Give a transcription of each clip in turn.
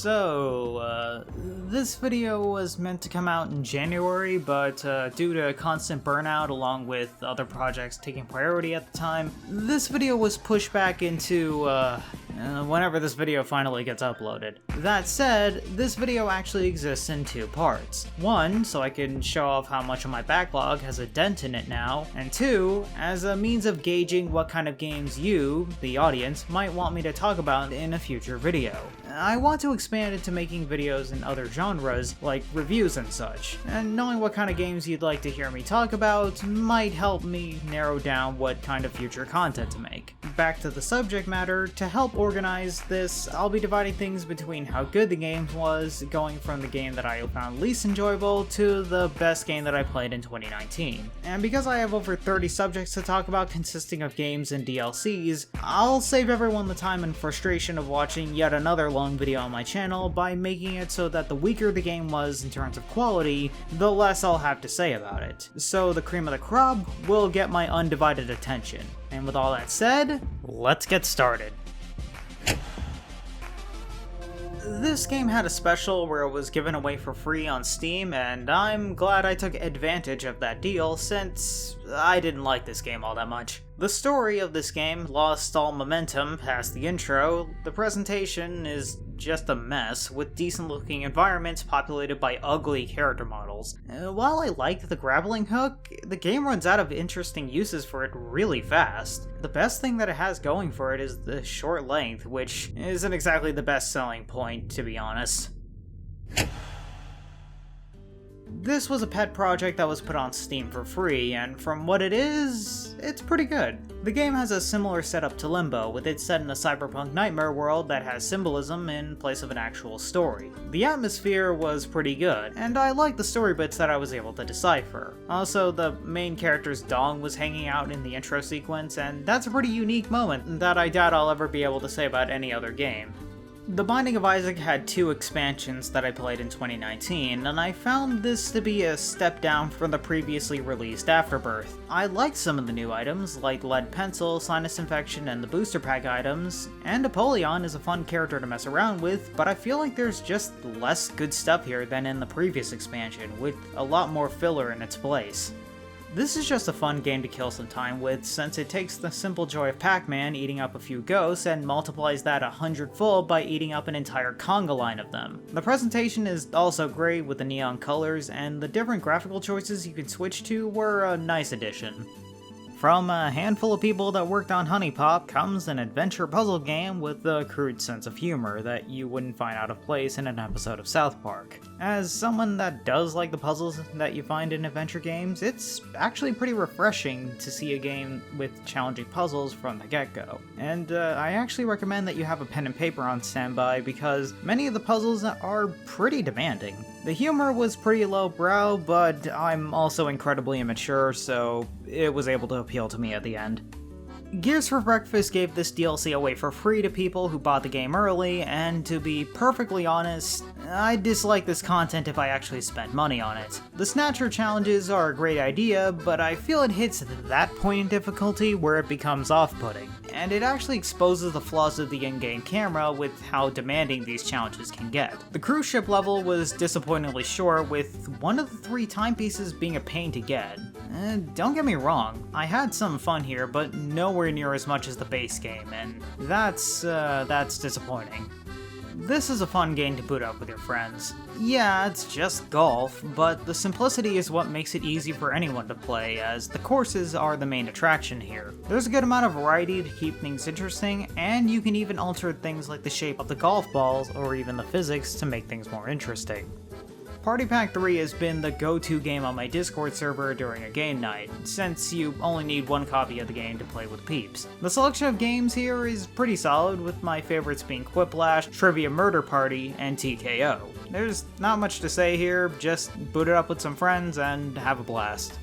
This video was meant to come out in January, but due to constant burnout along with other projects taking priority at the time, this video was pushed back into, whenever this video finally gets uploaded. That said, this video actually exists in two parts. One, so I can show off how much of my backlog has a dent in it now, and two, as a means of gauging what kind of games you, the audience, might want me to talk about in a future video. I want to expand into making videos in other genres, like reviews and such, and knowing what kind of games you'd like to hear me talk about might help me narrow down what kind of future content to make. Back to the subject matter, to help organize this, I'll be dividing things between how good the game was, going from the game that I found least enjoyable to the best game that I played in 2019. And because I have over 30 subjects to talk about consisting of games and DLCs, I'll save everyone the time and frustration of watching yet another long video on my channel by making it so that the weaker the game was in terms of quality, the less I'll have to say about it. So the cream of the crop will get my undivided attention. And with all that said, let's get started. This game had a special where it was given away for free on Steam, and I'm glad I took advantage of that deal since I didn't like this game all that much. The story of this game lost all momentum past the intro. The presentation is just a mess, with decent looking environments populated by ugly character models. While I like the grappling hook, the game runs out of interesting uses for it really fast. The best thing that it has going for it is the short length, which isn't exactly the best selling point, to be honest. This was a pet project that was put on Steam for free, and from what it is, it's pretty good. The game has a similar setup to Limbo, with it set in a cyberpunk nightmare world that has symbolism in place of an actual story. The atmosphere was pretty good, and I liked the story bits that I was able to decipher. Also, the main character's dong was hanging out in the intro sequence, and that's a pretty unique moment that I doubt I'll ever be able to say about any other game. The Binding of Isaac had 2 expansions that I played in 2019, and I found this to be a step down from the previously released Afterbirth. I liked some of the new items, like Lead Pencil, Sinus Infection, and the Booster Pack items, and Apollyon is a fun character to mess around with, but I feel like there's just less good stuff here than in the previous expansion, with a lot more filler in its place. This is just a fun game to kill some time with, since it takes the simple joy of Pac-Man eating up a few ghosts and multiplies that 100-fold by eating up an entire conga line of them. The presentation is also great with the neon colors, and the different graphical choices you can switch to were a nice addition. From a handful of people that worked on Honey Pop comes an adventure puzzle game with a crude sense of humor that you wouldn't find out of place in an episode of South Park. As someone that does like the puzzles that you find in adventure games, it's actually pretty refreshing to see a game with challenging puzzles from the get-go. And I actually recommend that you have a pen and paper on standby because many of the puzzles are pretty demanding. The humor was pretty lowbrow, but I'm also incredibly immature, so it was able to appeal to me at the end. Gears for Breakfast gave this DLC away for free to people who bought the game early, and to be perfectly honest, I'd dislike this content if I actually spent money on it. The Snatcher challenges are a great idea, but I feel it hits that point in difficulty where it becomes off-putting, and it actually exposes the flaws of the in-game camera with how demanding these challenges can get. The cruise ship level was disappointingly short, with one of the 3 timepieces being a pain to get. Don't get me wrong, I had some fun here, but nowhere near as much as the base game, and that's disappointing. This is a fun game to boot up with your friends. Yeah, it's just golf, but the simplicity is what makes it easy for anyone to play, as the courses are the main attraction here. There's a good amount of variety to keep things interesting, and you can even alter things like the shape of the golf balls or even the physics to make things more interesting. Party Pack 3 has been the go-to game on my Discord server during a game night, since you only need 1 copy of the game to play with peeps. The selection of games here is pretty solid, with my favorites being Quiplash, Trivia Murder Party, and TKO. There's not much to say here, just boot it up with some friends and have a blast.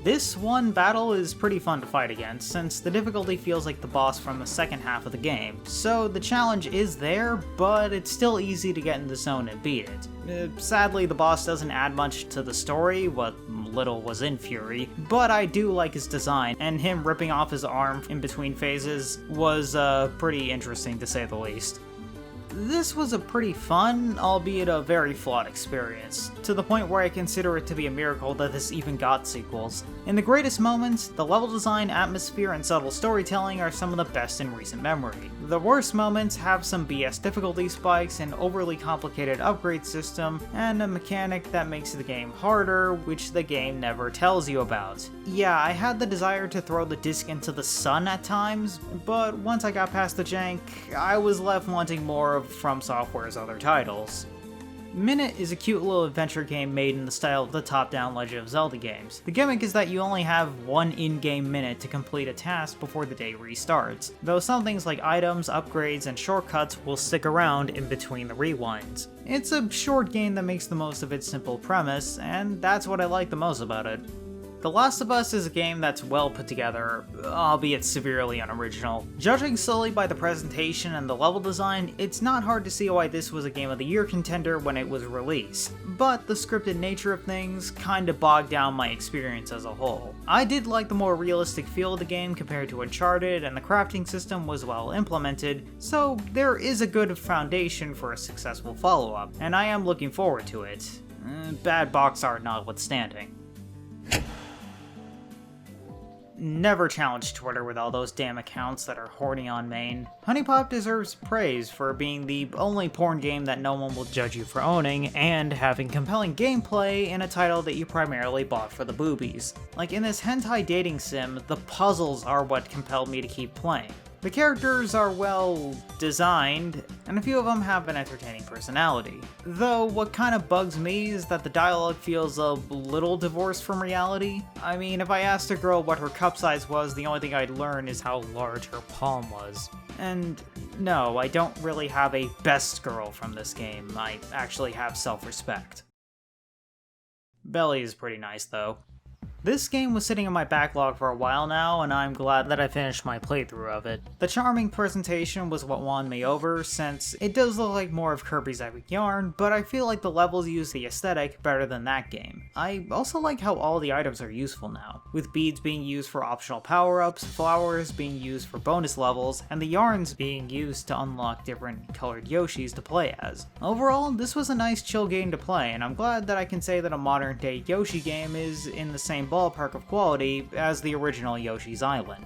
This one battle is pretty fun to fight against, since the difficulty feels like the boss from the second half of the game, so the challenge is there, but it's still easy to get in the zone and beat it. Sadly, the boss doesn't add much to the story, what little was in Fury, but I do like his design, and him ripping off his arm in between phases was pretty interesting to say the least. This was a pretty fun, albeit a very flawed experience, to the point where I consider it to be a miracle that this even got sequels. In the greatest moments, the level design, atmosphere, and subtle storytelling are some of the best in recent memory. The worst moments have some BS difficulty spikes, an overly complicated upgrade system, and a mechanic that makes the game harder, which the game never tells you about. Yeah, I had the desire to throw the disc into the sun at times, but once I got past the jank, I was left wanting more of From Software's other titles. Minute is a cute little adventure game made in the style of the top-down Legend of Zelda games. The gimmick is that you only have one in-game minute to complete a task before the day restarts, though some things like items, upgrades, and shortcuts will stick around in between the rewinds. It's a short game that makes the most of its simple premise, and that's what I like the most about it. The Last of Us is a game that's well put together, albeit severely unoriginal. Judging solely by the presentation and the level design, it's not hard to see why this was a Game of the Year contender when it was released, but the scripted nature of things kinda bogged down my experience as a whole. I did like the more realistic feel of the game compared to Uncharted, and the crafting system was well implemented, so there is a good foundation for a successful follow-up, and I am looking forward to it. Bad box art notwithstanding. Never challenge Twitter with all those damn accounts that are horny on main. Honeypop deserves praise for being the only porn game that no one will judge you for owning, and having compelling gameplay in a title that you primarily bought for the boobies. Like in this hentai dating sim, the puzzles are what compelled me to keep playing. The characters are well designed, and a few of them have an entertaining personality. Though what kind of bugs me is that the dialogue feels a little divorced from reality. I mean, if I asked a girl what her cup size was, the only thing I'd learn is how large her palm was. And no, I don't really have a best girl from this game, I actually have self-respect. Belly is pretty nice though. This game was sitting in my backlog for a while now, and I'm glad that I finished my playthrough of it. The charming presentation was what won me over, since it does look like more of Kirby's Epic Yarn, but I feel like the levels use the aesthetic better than that game. I also like how all the items are useful now, with beads being used for optional power-ups, flowers being used for bonus levels, and the yarns being used to unlock different colored Yoshis to play as. Overall, this was a nice chill game to play, and I'm glad that I can say that a modern day Yoshi game is in the same ballpark of quality as the original Yoshi's Island.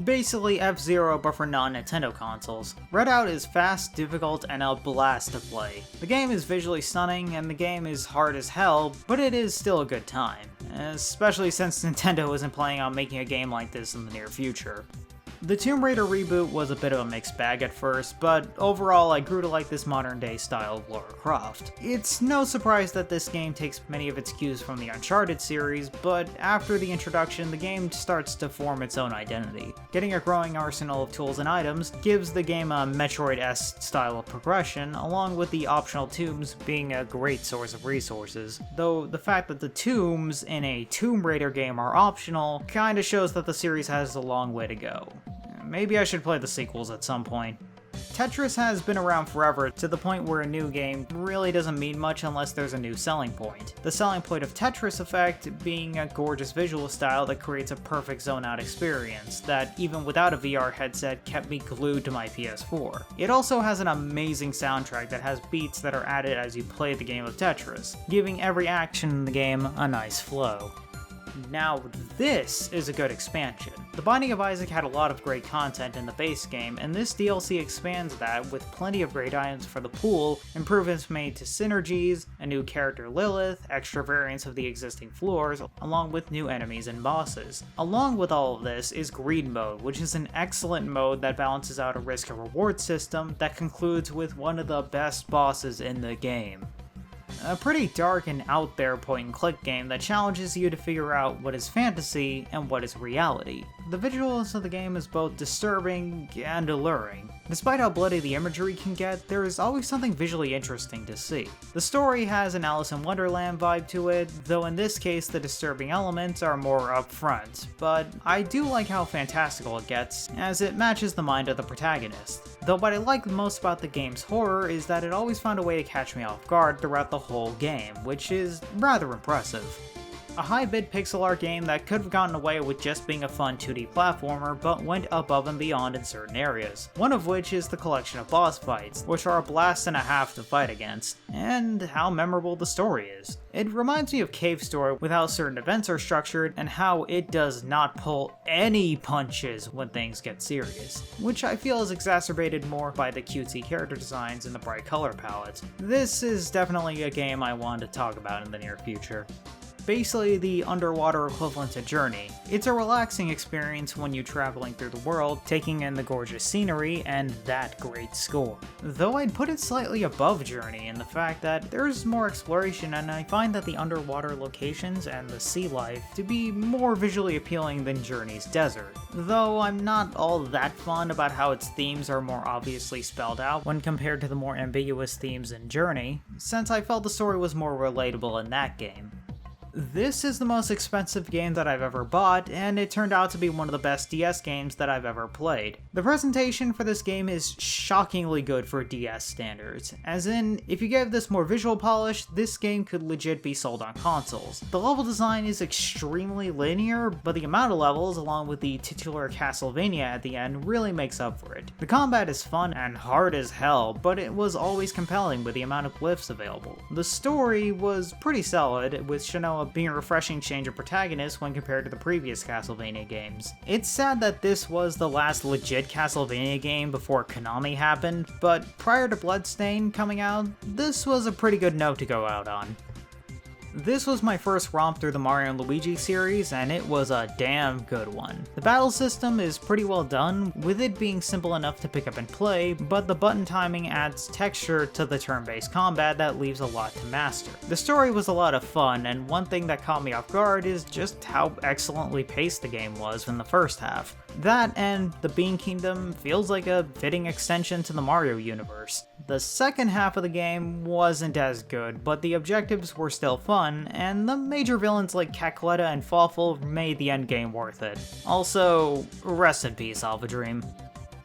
Basically F-Zero but for non-Nintendo consoles. Redout is fast, difficult, and a blast to play. The game is visually stunning, and the game is hard as hell, but it is still a good time, especially since Nintendo isn't planning on making a game like this in the near future. The Tomb Raider reboot was a bit of a mixed bag at first, but overall I grew to like this modern day style of Lara Croft. It's no surprise that this game takes many of its cues from the Uncharted series, but after the introduction, the game starts to form its own identity. Getting a growing arsenal of tools and items gives the game a Metroid-esque style of progression, along with the optional tombs being a great source of resources, though the fact that the tombs in a Tomb Raider game are optional kinda shows that the series has a long way to go. Maybe I should play the sequels at some point. Tetris has been around forever, to the point where a new game really doesn't mean much unless there's a new selling point. The selling point of Tetris Effect being a gorgeous visual style that creates a perfect zone-out experience that, even without a VR headset, kept me glued to my PS4. It also has an amazing soundtrack that has beats that are added as you play the game of Tetris, giving every action in the game a nice flow. Now this is a good expansion. The Binding of Isaac had a lot of great content in the base game, and this DLC expands that with plenty of great items for the pool, improvements made to synergies, a new character Lilith, extra variants of the existing floors, along with new enemies and bosses. Along with all of this is Greed Mode, which is an excellent mode that balances out a risk and reward system that concludes with one of the best bosses in the game. A pretty dark and out there point-and-click game that challenges you to figure out what is fantasy and what is reality. The visuals of the game is both disturbing and alluring. Despite how bloody the imagery can get, there is always something visually interesting to see. The story has an Alice in Wonderland vibe to it, though in this case the disturbing elements are more upfront, but I do like how fantastical it gets, as it matches the mind of the protagonist. Though what I like most about the game's horror is that it always found a way to catch me off guard throughout the whole game, which is rather impressive. a high-bid pixel art game that could have gotten away with just being a fun 2D platformer, but went above and beyond in certain areas, one of which is the collection of boss fights, which are a blast and a half to fight against, and how memorable the story is. It reminds me of Cave Story with how certain events are structured and how it does not pull any punches when things get serious, which I feel is exacerbated more by the cutesy character designs and the bright color palette. This is definitely a game I want to talk about in the near future. Basically the underwater equivalent to Journey. It's a relaxing experience when you're traveling through the world, taking in the gorgeous scenery and that great score. Though I'd put it slightly above Journey in the fact that there's more exploration, and I find that the underwater locations and the sea life to be more visually appealing than Journey's desert. Though I'm not all that fond about how its themes are more obviously spelled out when compared to the more ambiguous themes in Journey, since I felt the story was more relatable in that game. This is the most expensive game that I've ever bought, and it turned out to be one of the best DS games that I've ever played. The presentation for this game is shockingly good for DS standards, as in, if you gave this more visual polish, this game could legit be sold on consoles. The level design is extremely linear, but the amount of levels, along with the titular Castlevania at the end, really makes up for it. The combat is fun and hard as hell, but it was always compelling with the amount of glyphs available. The story was pretty solid, with Shanoa being a refreshing change of protagonist when compared to the previous Castlevania games. It's sad that this was the last legit Castlevania game before Konami happened, but prior to Bloodstain coming out, this was a pretty good note to go out on. This was my first romp through the Mario & Luigi series, and it was a damn good one. The battle system is pretty well done, with it being simple enough to pick up and play, but the button timing adds texture to the turn-based combat that leaves a lot to master. The story was a lot of fun, and one thing that caught me off guard is just how excellently paced the game was in the first half. That and the Bean Kingdom feels like a fitting extension to the Mario universe. The second half of the game wasn't as good, but the objectives were still fun, and the major villains like Cackletta and Fawful made the endgame worth it. Also, rest in peace, Alpha Dream.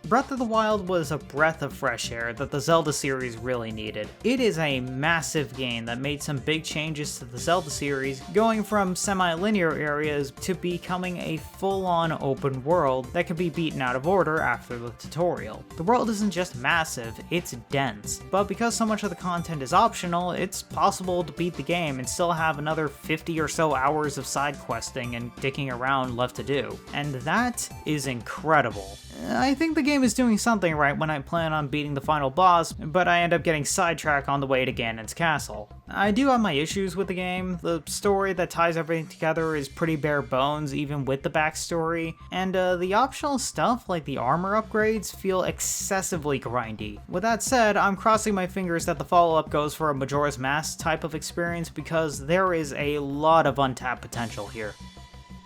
Breath of the Wild was a breath of fresh air that the Zelda series really needed. It is a massive game that made some big changes to the Zelda series, going from semi-linear areas to becoming a full-on open world that can be beaten out of order after the tutorial. The world isn't just massive, it's dense, but because so much of the content is optional, it's possible to beat the game and still have another 50 or so hours of side questing and dicking around left to do. And that is incredible. I think the game is doing something right when I plan on beating the final boss, but I end up getting sidetracked on the way to Ganon's castle. I do have my issues with the game. The story that ties everything together is pretty bare bones even with the backstory, and the optional stuff like the armor upgrades feel excessively grindy. With that said, I'm crossing my fingers that the follow-up goes for a Majora's Mask type of experience because there is a lot of untapped potential here.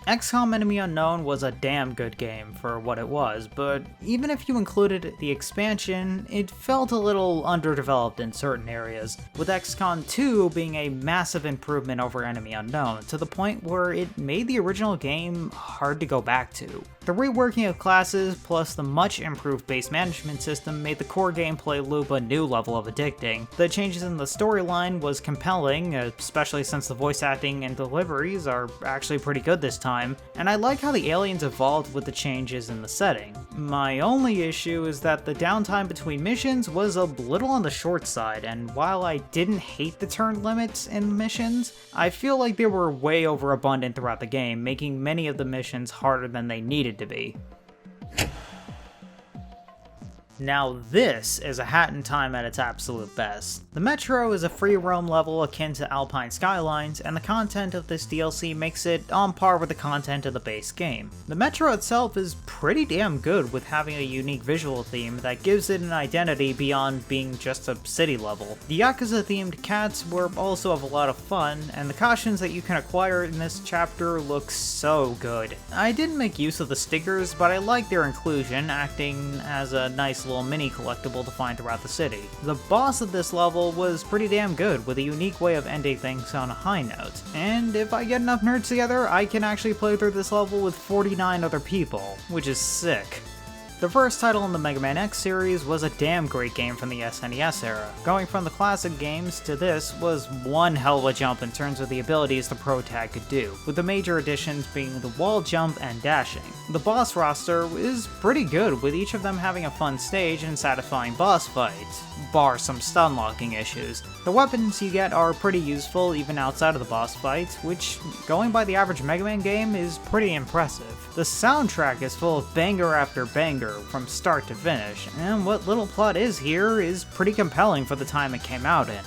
Xcom Enemy Unknown was a damn good game for what it was, but even if you included the expansion, it felt a little underdeveloped in certain areas, with XCOM 2 being a massive improvement over Enemy Unknown, to the point where it made the original game hard to go back to. The reworking of classes plus the much improved base management system made the core gameplay loop a new level of addicting. The changes in the storyline was compelling, especially since the voice acting and deliveries are actually pretty good this time, and I like how the aliens evolved with the changes in the setting. My only issue is that the downtime between missions was a little on the short side, and while I didn't hate the turn limits in missions, I feel like they were way overabundant throughout the game, making many of the missions harder than they needed to be. Now this is a Hat in Time at its absolute best. The Metro is a free roam level akin to Alpine Skylines, and the content of this DLC makes it on par with the content of the base game. The Metro itself is pretty damn good with having a unique visual theme that gives it an identity beyond being just a city level. The Yakuza themed cats were also have a lot of fun, and the costumes that you can acquire in this chapter look so good. I didn't make use of the stickers, but I like their inclusion, acting as a nice little mini collectible to find throughout the city. The boss of this level was pretty damn good, with a unique way of ending things on a high note. And if I get enough nerds together, I can actually play through this level with 49 other people, which is sick. The first title in the Mega Man X series was a damn great game from the SNES era. Going from the classic games to this was one hell of a jump in terms of the abilities the Pro Tag could do, with the major additions being the wall jump and dashing. The boss roster is pretty good, with each of them having a fun stage and satisfying boss fights, bar some stun locking issues. The weapons you get are pretty useful even outside of the boss fights, which, going by the average Mega Man game, is pretty impressive. The soundtrack is full of banger after banger from start to finish, and what little plot is here is pretty compelling for the time it came out in.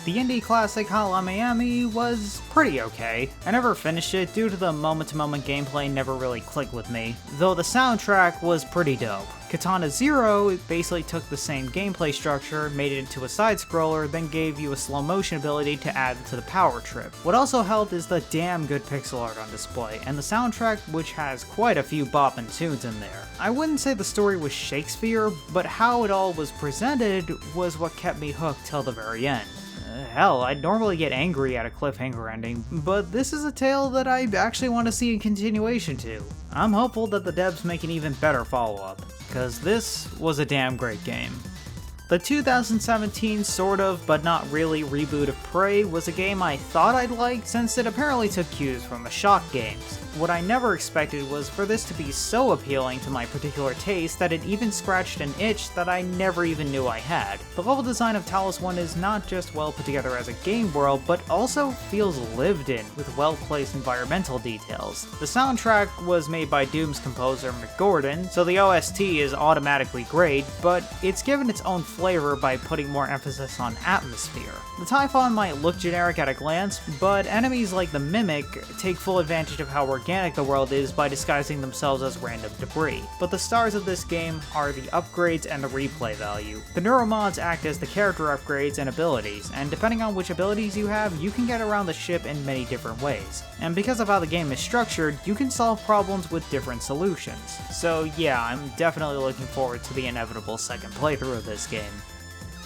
The indie classic Hotline Miami was pretty okay. I never finished it due to the moment-to-moment gameplay never really clicked with me, though the soundtrack was pretty dope. Katana Zero basically took the same gameplay structure, made it into a side-scroller, then gave you a slow motion ability to add to the power trip. What also helped is the damn good pixel art on display, and the soundtrack, which has quite a few boppin' tunes in there. I wouldn't say the story was Shakespeare, but how it all was presented was what kept me hooked till the very end. Hell, I'd normally get angry at a cliffhanger ending, but this is a tale that I actually want to see a continuation to. I'm hopeful that the devs make an even better follow-up, because this was a damn great game. The 2017 sort of, but not really, Reboot of Prey was a game I thought I'd like since it apparently took cues from the Shock games. What I never expected was for this to be so appealing to my particular taste that it even scratched an itch that I never even knew I had. The level design of Talos 1 is not just well put together as a game world, but also feels lived in, with well-placed environmental details. The soundtrack was made by Doom's composer Mick Gordon, so the OST is automatically great, but it's given its own flavor by putting more emphasis on atmosphere. The Typhon might look generic at a glance, but enemies like the Mimic take full advantage of how organic the world is by disguising themselves as random debris. But the stars of this game are the upgrades and the replay value. The neuromods act as the character upgrades and abilities, and depending on which abilities you have, you can get around the ship in many different ways. And because of how the game is structured, you can solve problems with different solutions. So yeah, I'm definitely looking forward to the inevitable second playthrough of this game.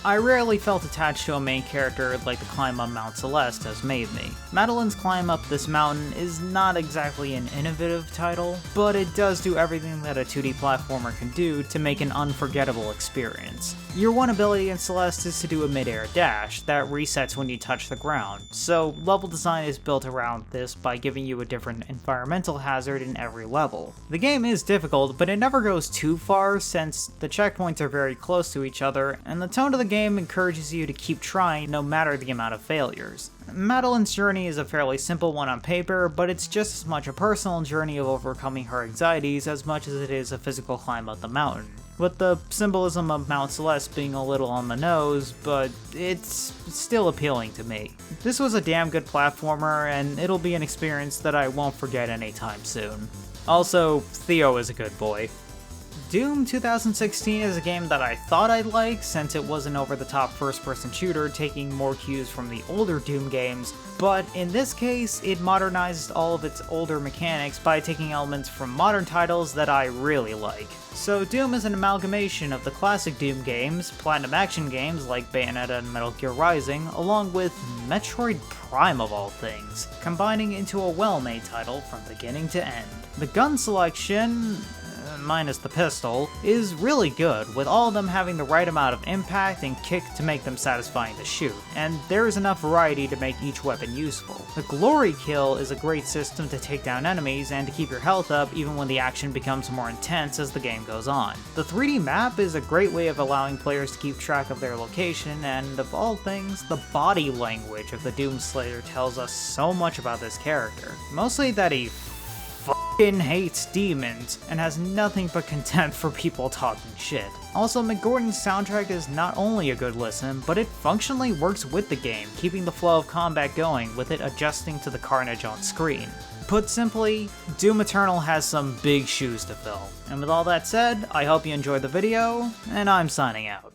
I rarely felt attached to a main character like the climb on Mount Celeste has made me. Madeline's climb up this mountain is not exactly an innovative title, but it does do everything that a 2D platformer can do to make an unforgettable experience. Your one ability in Celeste is to do a mid-air dash that resets when you touch the ground, so level design is built around this by giving you a different environmental hazard in every level. The game is difficult, but it never goes too far since the checkpoints are very close to each other, and the tone of the game encourages you to keep trying no matter the amount of failures. Madeline's journey is a fairly simple one on paper, but it's just as much a personal journey of overcoming her anxieties as much as it is a physical climb up the mountain. With the symbolism of Mount Celeste being a little on the nose, but it's still appealing to me. This was a damn good platformer, and it'll be an experience that I won't forget anytime soon. Also, Theo is a good boy. Doom 2016 is a game that I thought I'd like since it was an over-the-top first-person shooter taking more cues from the older Doom games, but in this case, it modernized all of its older mechanics by taking elements from modern titles that I really like. So Doom is an amalgamation of the classic Doom games, Platinum action games like Bayonetta and Metal Gear Rising, along with Metroid Prime of all things, combining into a well-made title from beginning to end. The gun selection, minus the pistol, is really good, with all of them having the right amount of impact and kick to make them satisfying to shoot, and there is enough variety to make each weapon useful. The Glory Kill is a great system to take down enemies and to keep your health up even when the action becomes more intense as the game goes on. The 3D map is a great way of allowing players to keep track of their location, and of all things, the body language of the Doom Slayer tells us so much about this character. Mostly that he hates demons and has nothing but contempt for people talking shit. Also, Mick Gordon's soundtrack is not only a good listen, but it functionally works with the game, keeping the flow of combat going with it adjusting to the carnage on screen. Put simply, Doom Eternal has some big shoes to fill. And with all that said, I hope you enjoyed the video, and I'm signing out.